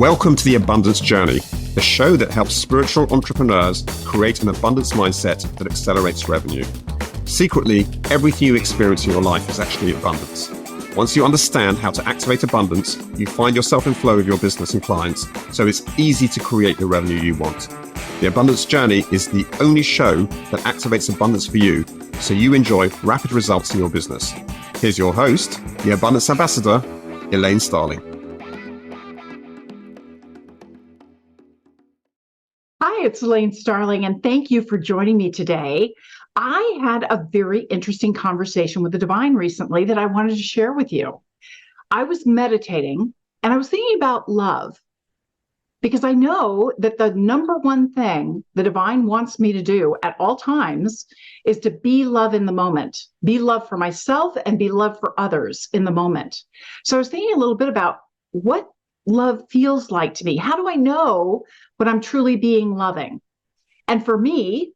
Welcome to the Abundance Journey, the show that helps spiritual entrepreneurs create an abundance mindset that accelerates revenue. Secretly, everything you experience in your life is actually abundance. Once you understand how to activate abundance, you find yourself in flow with your business and clients, so it's easy to create the revenue you want. The Abundance Journey is the only show that activates abundance for you, so you enjoy rapid results in your business. Here's your host, the Abundance Ambassador, Elaine Starling. Hi, it's Elaine Starling, and thank you for joining me today. I had a very interesting conversation with the divine recently that I wanted to share with you. I was meditating and I was thinking about love because I know that the number one thing the divine wants me to do at all times is to be love in the moment, be love for myself and be love for others in the moment. So I was thinking a little bit about what love feels like to me. How do I know when I'm truly being loving? And for me,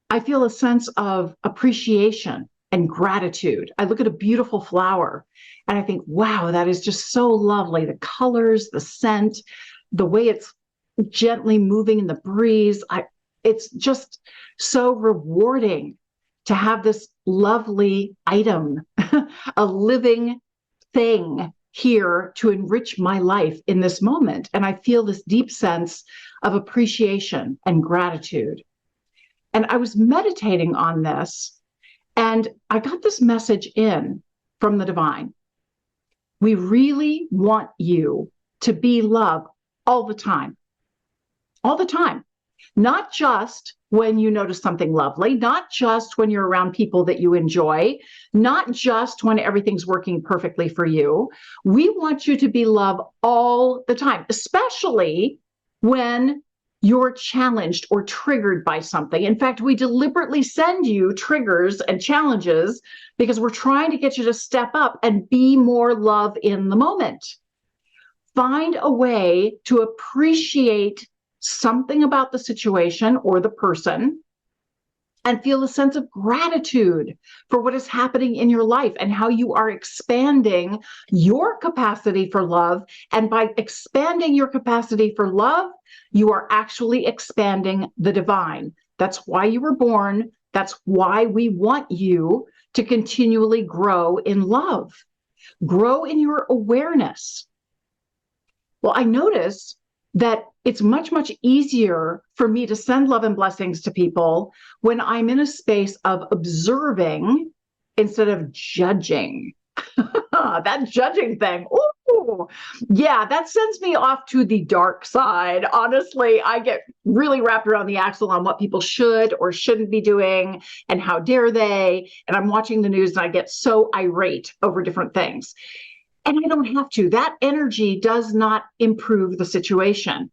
I feel a sense of appreciation and gratitude. I look at a beautiful flower and I think, wow, that is just so lovely. The colors, the scent, the way it's gently moving in the breeze. It's just so rewarding to have this lovely item, a living thing here to enrich my life in this moment. And I feel this deep sense of appreciation and gratitude. And I was meditating on this, and I got this message in from the divine. We really want you to be love all the time. All the time. Not just when you notice something lovely, not just when you're around people that you enjoy, not just when everything's working perfectly for you. We want you to be love all the time, especially when you're challenged or triggered by something. In fact, we deliberately send you triggers and challenges because we're trying to get you to step up and be more love in the moment. Find a way to appreciate something about the situation or the person and feel a sense of gratitude for what is happening in your life and how you are expanding your capacity for love. And by expanding your capacity for love, you are actually expanding the divine. That's why you were born. That's why we want you to continually grow in love, grow in your awareness. Well, I notice that it's much, much easier for me to send love and blessings to people when I'm in a space of observing instead of judging. That judging thing, ooh, yeah, that sends me off to the dark side. Honestly, I get really wrapped around the axle on what people should or shouldn't be doing and how dare they. And I'm watching the news and I get so irate over different things. And I don't have to. That energy does not improve the situation.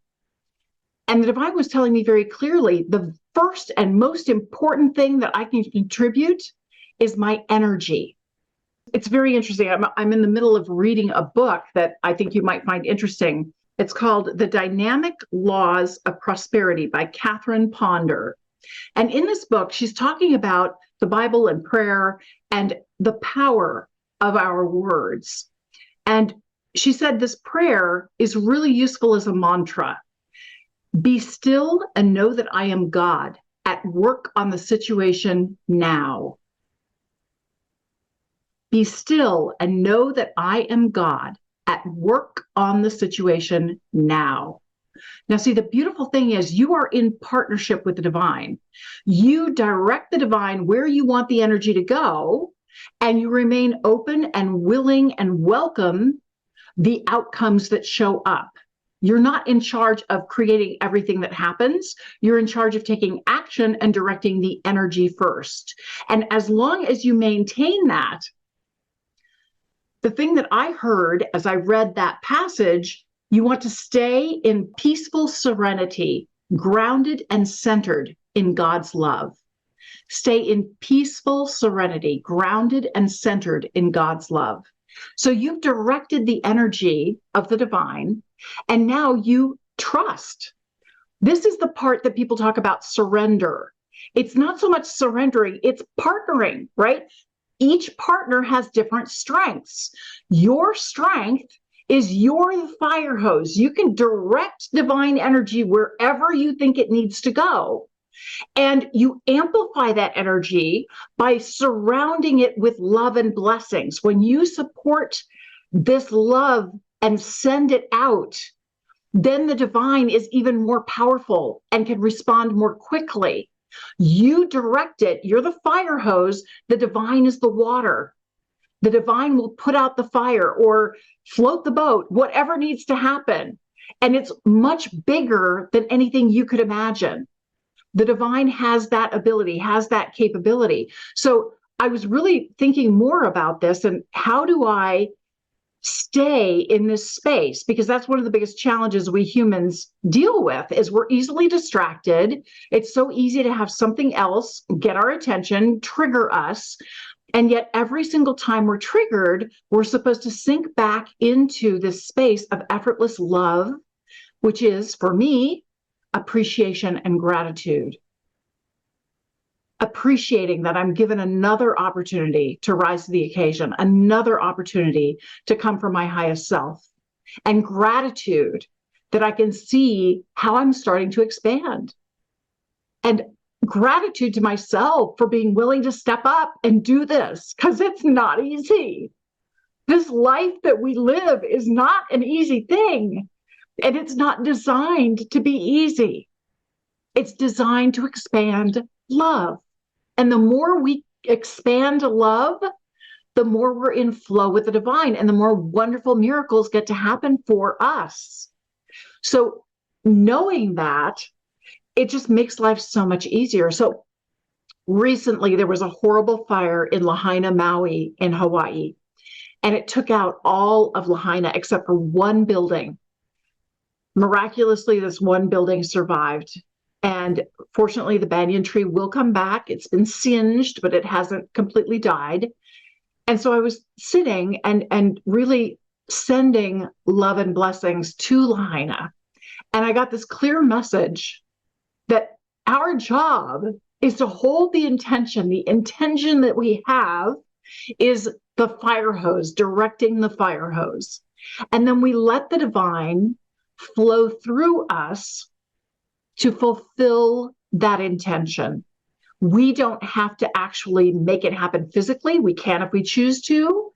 And the divine was telling me very clearly, the first and most important thing that I can contribute is my energy. It's very interesting. I'm in the middle of reading a book that I think you might find interesting. It's called The Dynamic Laws of Prosperity by Catherine Ponder. And in this book, she's talking about the Bible and prayer and the power of our words. And she said this prayer is really useful as a mantra. Be still and know that I am God at work on the situation now. Be still and know that I am God at work on the situation now. Now, see, the beautiful thing is you are in partnership with the divine. You direct the divine where you want the energy to go, and you remain open and willing and welcome the outcomes that show up. You're not in charge of creating everything that happens. You're in charge of taking action and directing the energy first. And as long as you maintain that, the thing that I heard as I read that passage, you want to stay in peaceful serenity, grounded and centered in God's love. Stay in peaceful serenity, grounded and centered in God's love. So you've directed the energy of the divine, and now you trust. This is the part that people talk about surrender. It's not so much surrendering, it's partnering, right? Each partner has different strengths. Your strength is you're the fire hose. You can direct divine energy wherever you think it needs to go. And you amplify that energy by surrounding it with love and blessings. When you support this love and send it out, then the divine is even more powerful and can respond more quickly. You direct it. You're the fire hose. The divine is the water. The divine will put out the fire or float the boat, whatever needs to happen. And it's much bigger than anything you could imagine. The divine has that ability, has that capability. So I was really thinking more about this and how do I stay in this space? Because that's one of the biggest challenges we humans deal with is we're easily distracted. It's so easy to have something else get our attention, trigger us. And yet every single time we're triggered, we're supposed to sink back into this space of effortless love, which is, for me, appreciation and gratitude. Appreciating that I'm given another opportunity to rise to the occasion, another opportunity to come from my highest self, and gratitude that I can see how I'm starting to expand. And gratitude to myself for being willing to step up and do this, because it's not easy. This life that we live is not an easy thing, and it's not designed to be easy. It's designed to expand love. And the more we expand love, the more we're in flow with the divine and the more wonderful miracles get to happen for us. So knowing that, it just makes life so much easier. So recently there was a horrible fire in Lahaina, Maui in Hawaii, and it took out all of Lahaina except for one building. Miraculously, this one building survived. And fortunately, the banyan tree will come back. It's been singed, but it hasn't completely died. And so I was sitting and really sending love and blessings to Lahaina. And I got this clear message that our job is to hold the intention. The intention that we have is the fire hose, directing the fire hose. And then we let the divine flow through us to fulfill that intention. We don't have to actually make it happen physically. We can if we choose to.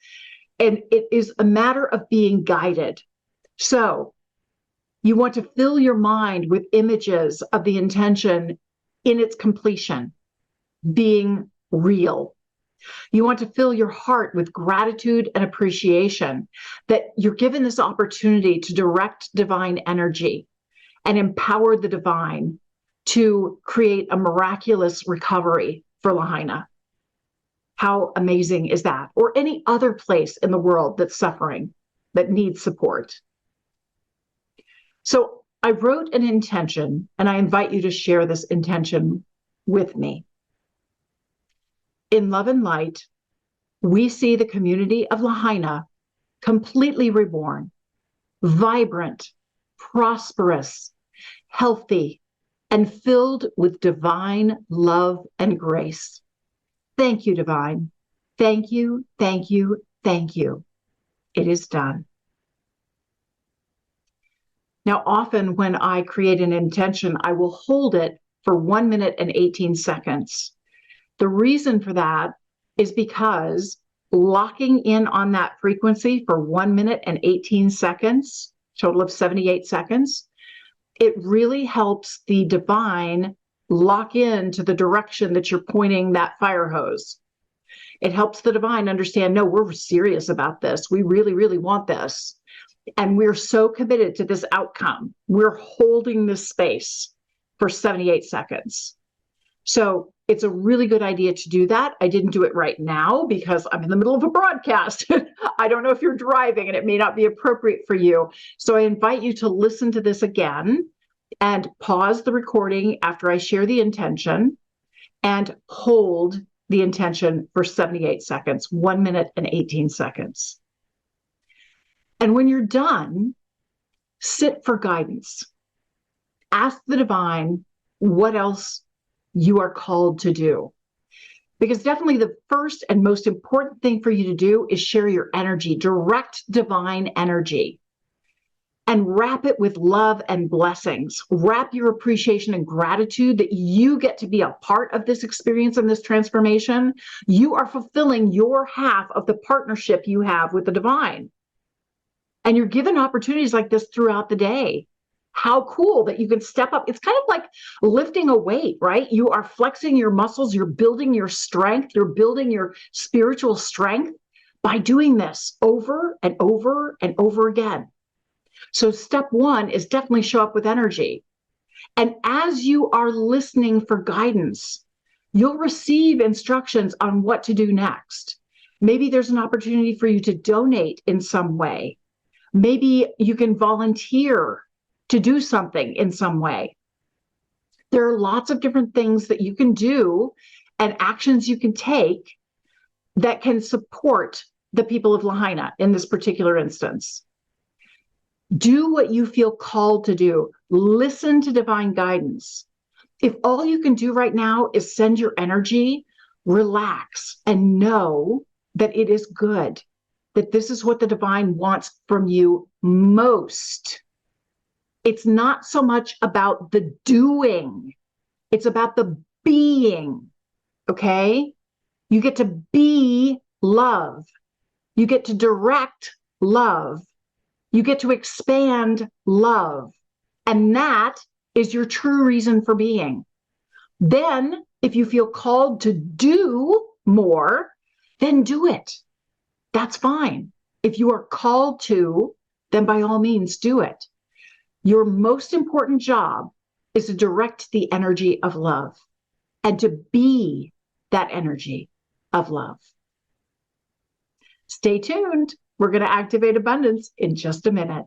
And it is a matter of being guided. So you want to fill your mind with images of the intention in its completion, being real. You want to fill your heart with gratitude and appreciation that you're given this opportunity to direct divine energy and empower the divine to create a miraculous recovery for Lahaina. How amazing is that? Or any other place in the world that's suffering, that needs support. So I wrote an intention, and I invite you to share this intention with me. In love and light, we see the community of Lahaina completely reborn, vibrant, prosperous, healthy, and filled with divine love and grace. Thank you, divine. Thank you, thank you, thank you. It is done. Now, often when I create an intention, I will hold it for 1 minute and 18 seconds. The reason for that is because locking in on that frequency for 1 minute and 18 seconds, total of 78 seconds, it really helps the divine lock into the direction that you're pointing that fire hose. It helps the divine understand, no, we're serious about this. We really, really want this. And we're so committed to this outcome. We're holding this space for 78 seconds. So it's a really good idea to do that. I didn't do it right now because I'm in the middle of a broadcast. I don't know if you're driving and it may not be appropriate for you. So I invite you to listen to this again and pause the recording after I share the intention and hold the intention for 78 seconds, 1 minute and 18 seconds. And when you're done, sit for guidance. Ask the divine what else you are called to do. Because definitely the first and most important thing for you to do is share your energy, direct divine energy, and wrap it with love and blessings. Wrap your appreciation and gratitude that you get to be a part of this experience and this transformation. You are fulfilling your half of the partnership you have with the divine. And you're given opportunities like this throughout the day. How cool that you can step up. It's kind of like lifting a weight, right? You are flexing your muscles, you're building your strength, you're building your spiritual strength by doing this over and over and over again. So step one is definitely show up with energy. And as you are listening for guidance, you'll receive instructions on what to do next. Maybe there's an opportunity for you to donate in some way. Maybe you can volunteer to do something in some way. There are lots of different things that you can do and actions you can take that can support the people of Lahaina in this particular instance. Do what you feel called to do. Listen to divine guidance. If all you can do right now is send your energy, relax and know that it is good, that this is what the divine wants from you most. It's not so much about the doing. It's about the being, okay? You get to be love. You get to direct love. You get to expand love. And that is your true reason for being. Then, if you feel called to do more, then do it. That's fine. If you are called to, then by all means do it. Your most important job is to direct the energy of love and to be that energy of love. Stay tuned. We're going to activate abundance in just a minute.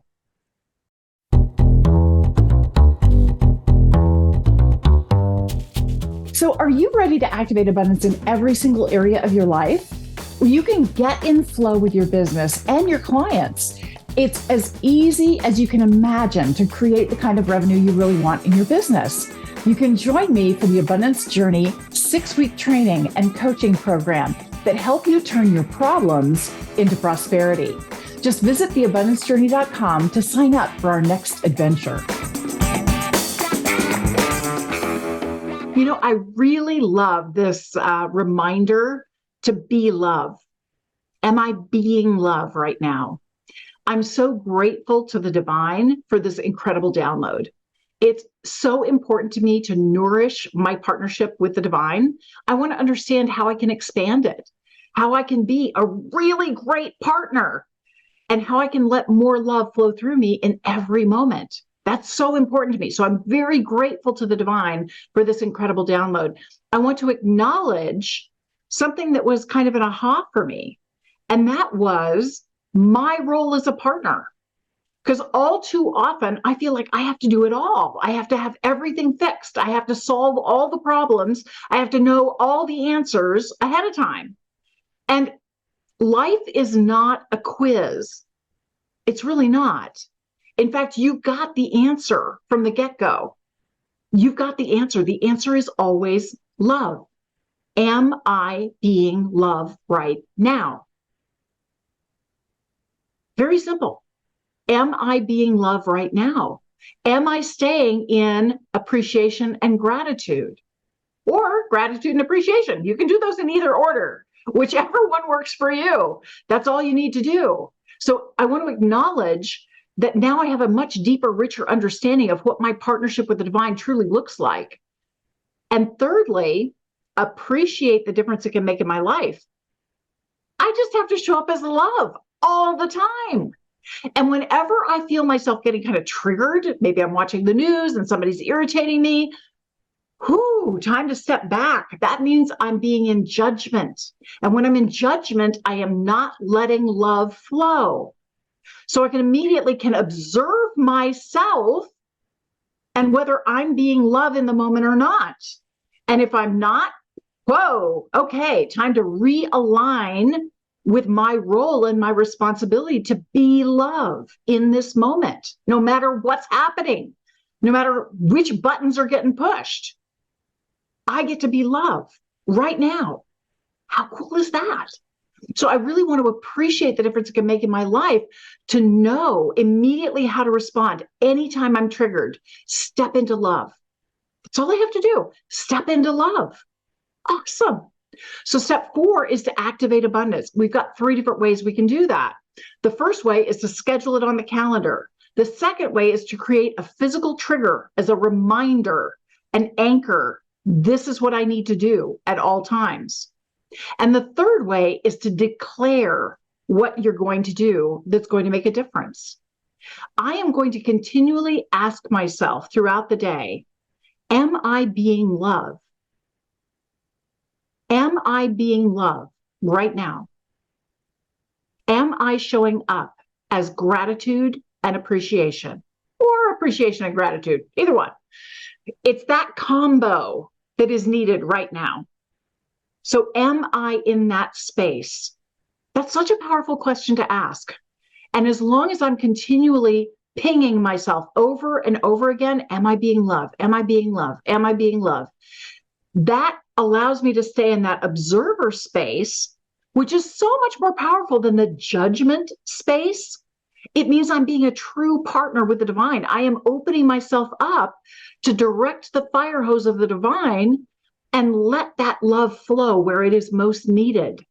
So, are you ready to activate abundance in every single area of your life? Well, you can get in flow with your business and your clients. It's as easy as you can imagine to create the kind of revenue you really want in your business. You can join me for the Abundance Journey 6-week training and coaching program that help you turn your problems into prosperity. Just visit theabundancejourney.com to sign up for our next adventure. You know, I really love this reminder to be love. Am I being love right now? I'm so grateful to the divine for this incredible download. It's so important to me to nourish my partnership with the divine. I want to understand how I can expand it, how I can be a really great partner, and how I can let more love flow through me in every moment. That's so important to me. So I'm very grateful to the divine for this incredible download. I want to acknowledge something that was kind of an aha for me, and that was my role as a partner. Because all too often, I feel like I have to do it all. I have to have everything fixed. I have to solve all the problems. I have to know all the answers ahead of time. And life is not a quiz. It's really not. In fact, you got the answer from the get-go. You've got the answer. The answer is always love. Am I being love right now? Very simple. Am I being love right now? Am I staying in appreciation and gratitude? Or gratitude and appreciation. You can do those in either order, whichever one works for you. That's all you need to do. So I want to acknowledge that now I have a much deeper, richer understanding of what my partnership with the divine truly looks like. And thirdly, appreciate the difference it can make in my life. I just have to show up as love all the time. And whenever I feel myself getting kind of triggered, maybe I'm watching the news and somebody's irritating me, time to step back. That means I'm being in judgment. And when I'm in judgment, I am not letting love flow. So I can immediately observe myself and whether I'm being love in the moment or not. And if I'm not, okay, time to realign with my role and my responsibility to be love in this moment, no matter what's happening, no matter which buttons are getting pushed. I get to be love right now. How cool is that? So I really want to appreciate the difference it can make in my life, to know immediately how to respond. Anytime I'm triggered, step into love. That's all I have to do. Step into love. Awesome. So step 4 is to activate abundance. We've got 3 different ways we can do that. The first way is to schedule it on the calendar. The second way is to create a physical trigger as a reminder, an anchor. This is what I need to do at all times. And the third way is to declare what you're going to do that's going to make a difference. I am going to continually ask myself throughout the day, am I being love? Am I being love right now? Am I showing up as gratitude and appreciation, or appreciation and gratitude, either one? It's that combo that is needed right now. So am I in that space? That's such a powerful question to ask. And as long as I'm continually pinging myself over and over again, am I being love? Am I being love? Am I being love? That allows me to stay in that observer space, which is so much more powerful than the judgment space. It means I'm being a true partner with the divine. I am opening myself up to direct the fire hose of the divine and let that love flow where it is most needed.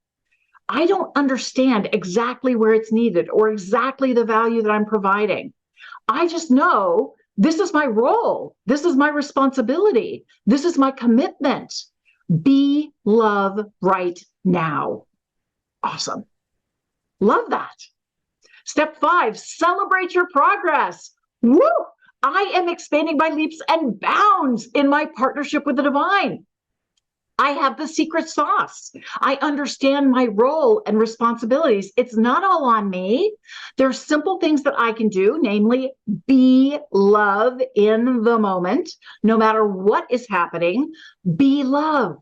I don't understand exactly where it's needed or exactly the value that I'm providing. I just know this is my role. This is my responsibility. This is my commitment. Be love right now. Awesome. Love that. Step 5, celebrate your progress. Woo! I am expanding by leaps and bounds in my partnership with the divine. I have the secret sauce. I understand my role and responsibilities. It's not all on me. There's simple things that I can do, namely be love in the moment, no matter what is happening, be love.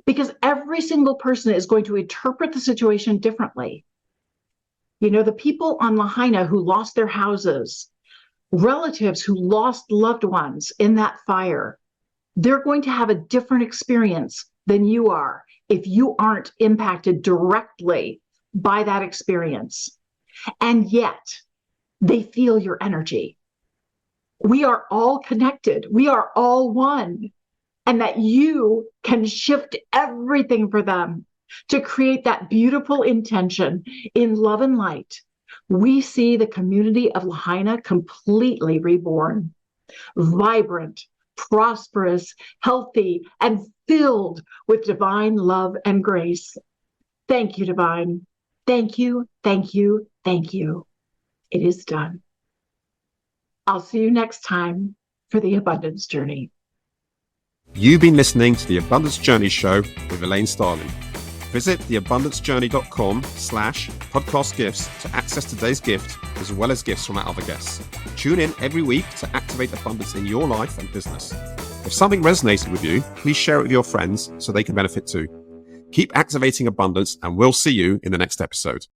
Because every single person is going to interpret the situation differently. You know, the people on Lahaina who lost their houses, relatives who lost loved ones in that fire, they're going to have a different experience than you are if you aren't impacted directly by that experience. And yet, they feel your energy. We are all connected. We are all one. And that you can shift everything for them to create that beautiful intention in love and light. We see the community of Lahaina completely reborn, vibrant, prosperous, healthy, and filled with divine love and grace. Thank you, divine. Thank you, thank you, thank you. It is done. I'll see you next time for the Abundance Journey. You've been listening to the Abundance Journey Show with Elaine Starling. Visit theabundancejourney.com/podcast gifts to access today's gift, as well as gifts from our other guests. Tune in every week to activate abundance in your life and business. If something resonated with you, please share it with your friends so they can benefit too. Keep activating abundance, and we'll see you in the next episode.